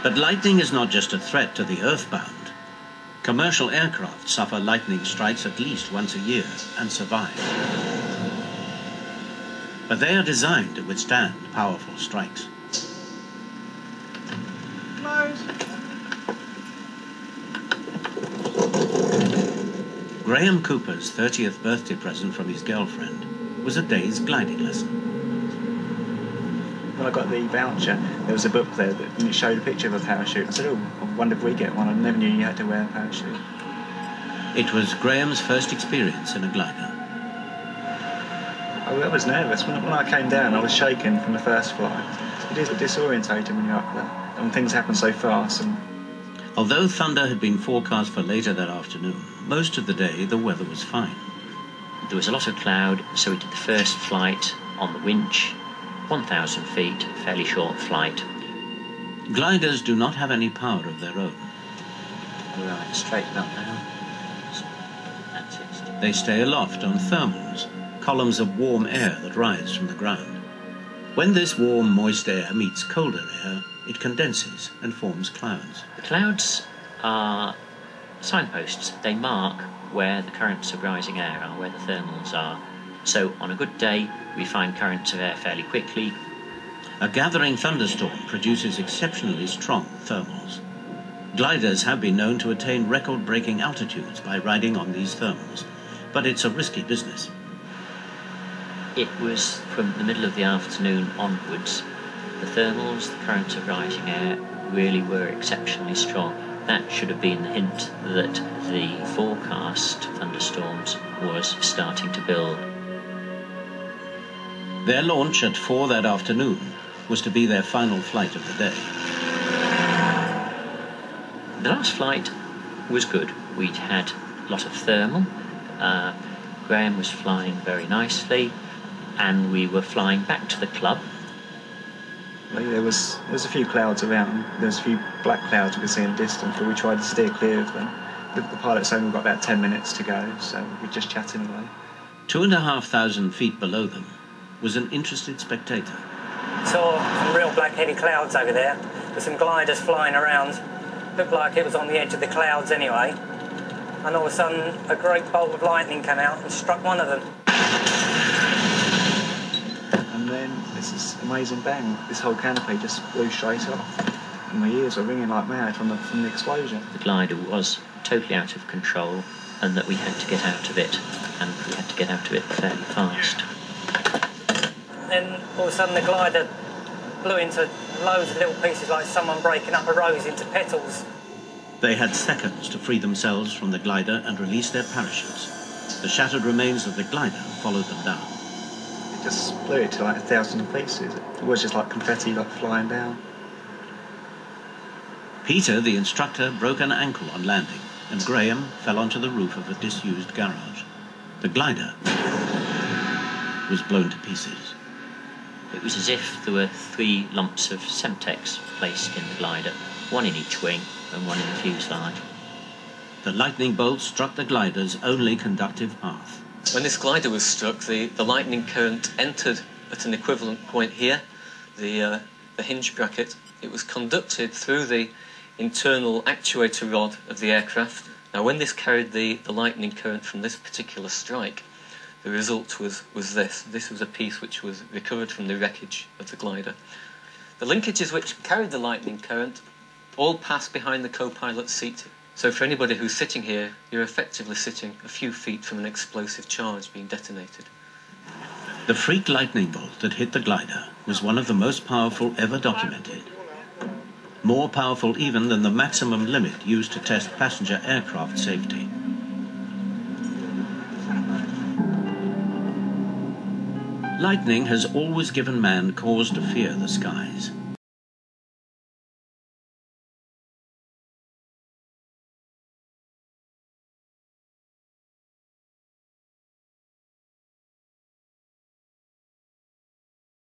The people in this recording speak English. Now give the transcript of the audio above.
But lightning is not just a threat to the earthbound. Commercial aircraft suffer lightning strikes at least once a year and survive. But they are designed to withstand powerful strikes. Graeme Cooper's 30th birthday present from his girlfriend was a day's gliding lesson. When I got the voucher, there was a book there and it showed a picture of a parachute. I said, oh, I wonder if we get one. I never knew you had to wear a parachute. It was Graeme's first experience in a glider. I was nervous. When I came down, I was shaken from the first flight. It is disorientating when you're up there, and things happen so fast. Although thunder had been forecast for later that afternoon, most of the day the weather was fine. There was a lot of cloud, so we did the first flight on the winch, 1,000 feet, fairly short flight. Gliders do not have any power of their own. Right, straighten up now. That's it. They stay aloft on thermals, columns of warm air that rise from the ground. When this warm, moist air meets colder air, it condenses and forms clouds. The clouds are signposts. They mark where the currents of rising air are, where the thermals are. So on a good day, we find currents of air fairly quickly. A gathering thunderstorm produces exceptionally strong thermals. Gliders have been known to attain record-breaking altitudes by riding on these thermals, but it's a risky business. It was from the middle of the afternoon onwards. The thermals, the currents of rising air, really were exceptionally strong. That should have been the hint that the forecast thunderstorms was starting to build. Their launch at 4 that afternoon was to be their final flight of the day. The last flight was good. We'd had a lot of thermal. Graeme was flying very nicely, and we were flying back to the club. There was a few clouds around. There's a few black clouds we could see in the distance, but we tried to steer clear of them. The pilot said we've got about 10 minutes to go, so we're just chatting away. 2,500 feet below them was an interested spectator. Saw some real black heavy clouds over there, with some gliders flying around. Looked like it was on the edge of the clouds anyway. And all of a sudden, a great bolt of lightning came out and struck one of them. And then this amazing bang. This whole canopy just blew straight off. And my ears were ringing like mad from the explosion. The glider was totally out of control, and that we had to get out of it, and we had to get out of it fairly fast. Then all of a sudden the glider blew into loads of little pieces like someone breaking up a rose into petals. They had seconds to free themselves from the glider and release their parachutes. The shattered remains of the glider followed them down. It just blew it to like 1,000 pieces. It was just like confetti like flying down. Peter, the instructor, broke an ankle on landing, and Graeme fell onto the roof of a disused garage. The glider was blown to pieces. It was as if there were 3 lumps of Semtex placed in the glider, one in each wing and one in the fuselage. The lightning bolt struck the glider's only conductive path. When this glider was struck, the lightning current entered at an equivalent point here, the hinge bracket. It was conducted through the internal actuator rod of the aircraft. Now, when this carried the lightning current from this particular strike, the result was this. This was a piece which was recovered from the wreckage of the glider. The linkages which carried the lightning current all passed behind the co-pilot's seat. So for anybody who's sitting here, you're effectively sitting a few feet from an explosive charge being detonated. The freak lightning bolt that hit the glider was one of the most powerful ever documented. More powerful even than the maximum limit used to test passenger aircraft safety. Lightning has always given man cause to fear the skies.